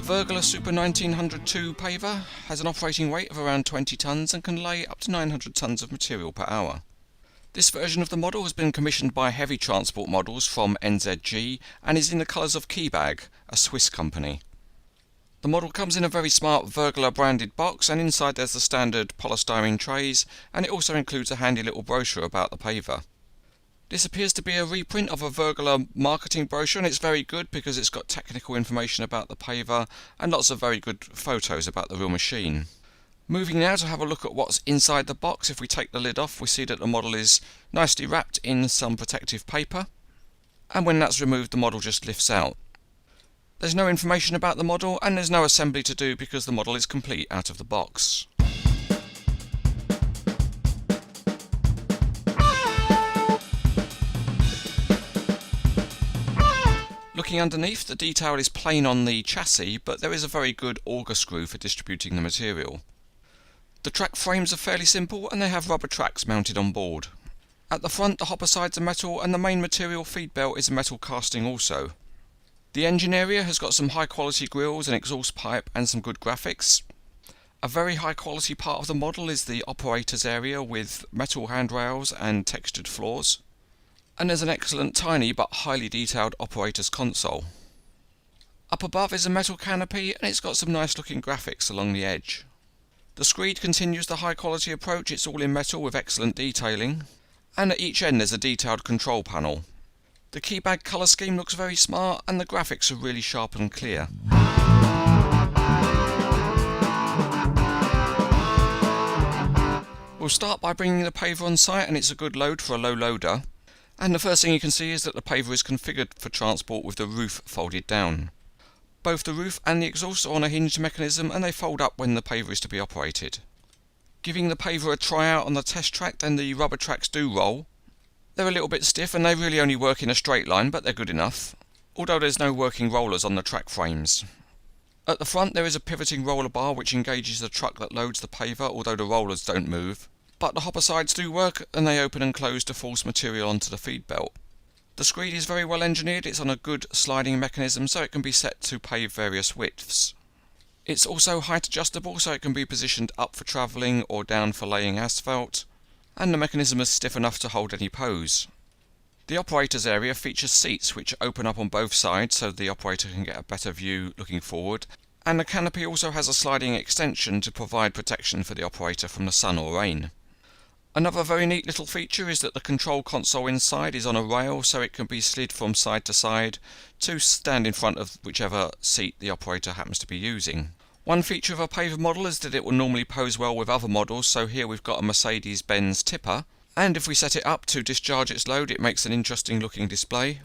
The Vögele Super 1902 paver has an operating weight of around 20 tonnes and can lay up to 900 tonnes of material per hour. This version of the model has been commissioned by Heavy Transport Models from NZG and is in the colours of Kibag, a Swiss company. The model comes in a very smart Vögele branded box, and inside there's the standard polystyrene trays, and it also includes a handy little brochure about the paver. This appears to be a reprint of a Vögele marketing brochure, and it's very good because it's got technical information about the paver and lots of very good photos about the real machine. Moving now to have a look at what's inside the box. If we take the lid off, we see that the model is nicely wrapped in some protective paper, and when that's removed the model just lifts out. There's no information about the model and there's no assembly to do because the model is complete out of the box. Looking underneath, the detail is plain on the chassis, but there is a very good auger screw for distributing the material. The track frames are fairly simple and they have rubber tracks mounted on board. At the front, the hopper sides are metal and the main material feed belt is a metal casting also. The engine area has got some high quality grills, an exhaust pipe and some good graphics. A very high quality part of the model is the operator's area with metal handrails and textured floors. And there's an excellent tiny but highly detailed operator's console. Up above is a metal canopy and it's got some nice looking graphics along the edge. The screed continues the high quality approach, it's all in metal with excellent detailing. And at each end there's a detailed control panel. The Kibag colour scheme looks very smart and the graphics are really sharp and clear. We'll start by bringing the paver on site, and it's a good load for a low loader. And the first thing you can see is that the paver is configured for transport with the roof folded down. Both the roof and the exhaust are on a hinged mechanism and they fold up when the paver is to be operated. Giving the paver a try out on the test track, then the rubber tracks do roll. They're a little bit stiff and they really only work in a straight line, but they're good enough, although there's no working rollers on the track frames. At the front there is a pivoting roller bar which engages the truck that loads the paver, although the rollers don't move. But the hopper sides do work and they open and close to force material onto the feed belt. The screed is very well engineered, it's on a good sliding mechanism so it can be set to pave various widths. It's also height adjustable so it can be positioned up for travelling or down for laying asphalt, and the mechanism is stiff enough to hold any pose. The operator's area features seats which open up on both sides so the operator can get a better view looking forward, and the canopy also has a sliding extension to provide protection for the operator from the sun or rain. Another very neat little feature is that the control console inside is on a rail so it can be slid from side to side to stand in front of whichever seat the operator happens to be using. One feature of a paver model is that it will normally pose well with other models, so here we've got a Mercedes-Benz tipper, and if we set it up to discharge its load it makes an interesting looking display.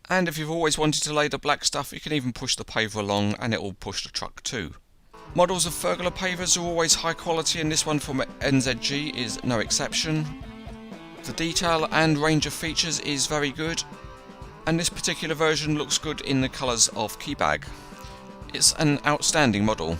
And if you've always wanted to lay the black stuff, you can even push the paver along and it will push the truck too. Models of Vögele pavers are always high quality and this one from NZG is no exception. The detail and range of features is very good, and this particular version looks good in the colours of Kibag. It's an outstanding model.